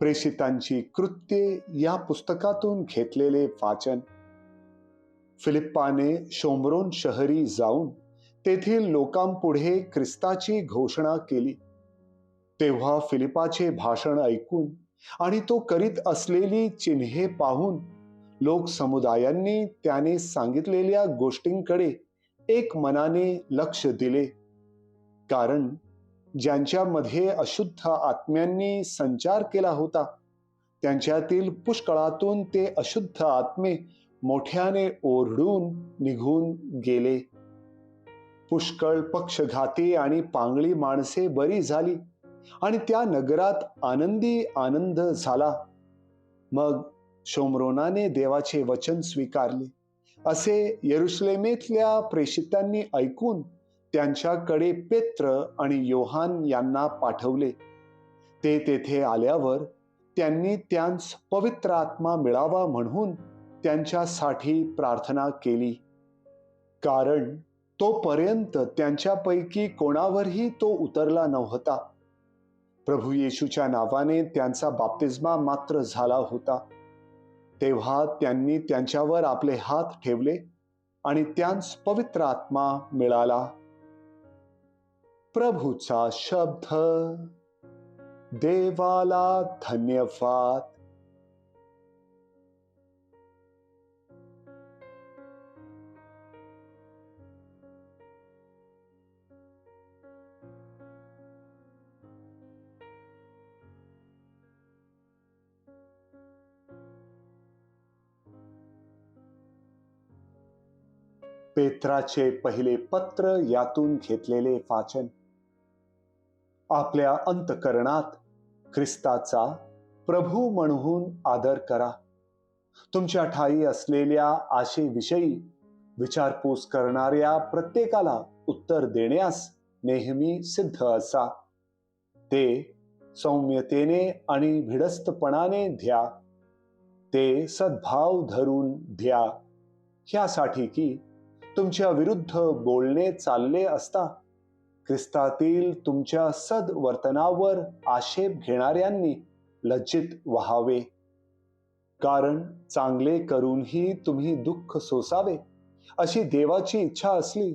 प्रेषितांची कृत्ये या पुस्तकातून घेतलेले वाचन. फिलिप्पाने शोम्रोन शहरी जाऊन तेथील लोकांपुढे ख्रिस्ताची घोषणा केली. तेव्हा फिलिपाचे भाषण ऐकून आणि तो करीत असलेली चिन्हे पाहून लोक समुदायांनी त्याने सांगितलेल्या गोष्टींकडे एक मनाने लक्ष दिले. कारण ज्यांच्यामध्ये अशुद्ध आत्म्यांनी संचार केला होता त्यांच्यातील पुष्कळातून ते अशुद्ध आत्मे मोठ्याने ओरडून निघून गेले. पुष्कळ पक्षघाती आणि पांगळी माणसे बरी झाली आणि त्या नगरात आनंदी आनंद झाला. मग शोम्रोनाने देवाचे वचन स्वीकारले असे यरुशलेमेतल्या प्रेषितांनी ऐकून त्यांच्याकडे पेत्र आणि योहान यांना पाठवले. ते तेथे आल्यावर त्यांनी त्यांस पवित्र आत्मा मिळावा म्हणून त्यांच्यासाठी प्रार्थना केली. कारण तोपर्यंत त्यांच्यापैकी कोणावरही तो उतरला नव्हता. प्रभू येशूच्या नावाने त्यांचा बाप्तिस्मा मात्र झाला होता. तेव्हा त्यांनी त्यांच्यावर आपले हात ठेवले आणि त्यांस पवित्र आत्मा मिळाला. प्रभूचा शब्द. देवाला धन्यवाद. पेत्राचे पहिले पत्र यातून घेतलेले वाचन. आपल्या अंतःकरणात ख्रिस्ताचा प्रभू म्हणून आदर करा. तुमच्या ठायी असलेल्या आशेविषयी विचारपूस करणाऱ्या प्रत्येकाला उत्तर देण्यास नेहमी सिद्ध असा. ते सौम्यतेने आणि भिडस्तपणाने द्या. ते सद्भाव धरून द्या. ह्यासाठी की तुमच्या विरुद्ध बोलणे चालले असता ख्रिस्तातील तुमच्या सद्वर्तनावर आक्षेप घेणाऱ्यांनी लज्जित व्हावे. कारण चांगले करूनही तुम्ही दुःख सोसावे अशी देवाची इच्छा असली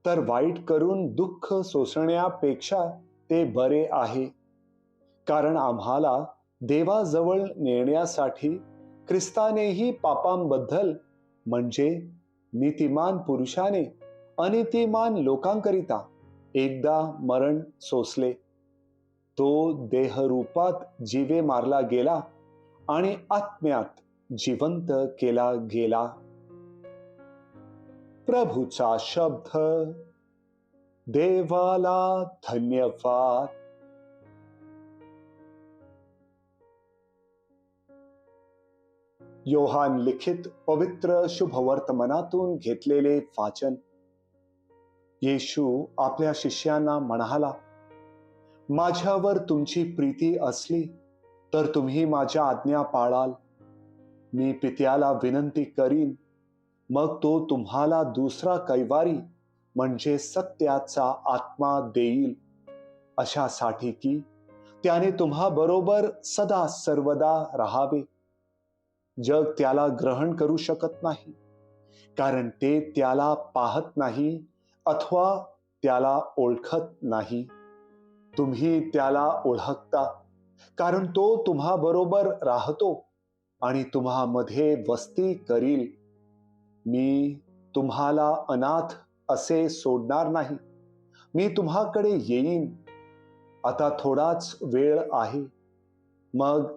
तर वाईट करून दुःख सोसण्यापेक्षा ते बरे आहे. कारण आम्हाला देवाजवळ नेण्यासाठी ख्रिस्तानेही पापांबद्दल म्हणजे नीतिमान पुरुषाने अनीतिमान लोकांकरिता एकदा मरण सोसले. तो देहरूपात जीवे मारला गेला आणि आत्म्यात जिवंत केला गेला. प्रभूचा शब्द. देवाला धन्यवाद. योहान लिखित पवित्र शुभवर्तमानातून घेतलेले वाचन. येशू आपल्या शिष्यांना म्हणाला, माझ्यावर तुमची प्रीती असली तर तुम्ही माझ्या आज्ञा पाळाल. मी पित्याला विनंती करीन, मग तो तुम्हाला दुसरा कैवारी म्हणजे सत्याचा आत्मा देईल, अशासाठी की त्याने तुम्हा बरोबर सदा सर्वदा राहावे. जग त्याला ग्रहण करू शकत नाही, कारण ते त्याला पाहत नाही अथवा त्याला ओळखत नाही. तुम्ही त्याला ओळखता, कारण तो तुम्हा बरोबर राहतो आणि तुम्हामध्ये वस्ती करील. मी तुम्हाला अनाथ असे सोडणार नाही. मी तुम्हाकडे येईन. आता थोडाच वेळ आहे, मग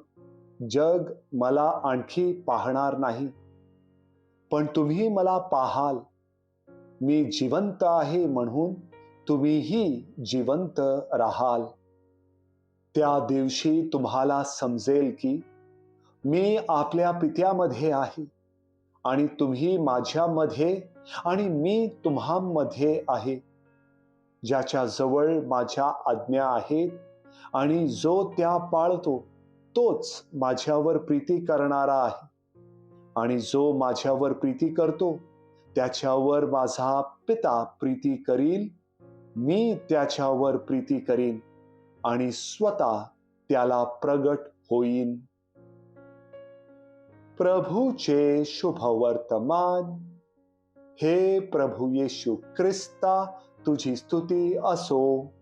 जग मला आणखी पाहणार नाही, पण तुम्ही मला पाहाल. मी जिवंत आहे म्हणून तुम्हीही जिवंत राहाल. त्या दिवशी तुम्हाला समजेल की मी आपल्या पित्यामध्ये आहे आणि तुम्ही माझ्यामध्ये आणि मी तुम्हामध्ये आहे. ज्याच्या जवळ माझ्या आज्ञा आहेत आणि जो त्या पाळतो तोच माझ्यावर प्रीती करणारा आहे, आणि जो माझ्यावर प्रीती करतो त्याच्यावर माझा पिता प्रीती करील. मी त्याच्यावर प्रीती करीन आणि स्वतः त्याला प्रगट होईन. प्रभूचे शुभ वर्तमान. हे प्रभू येशू ख्रिस्ता, तुझी स्तुती असो.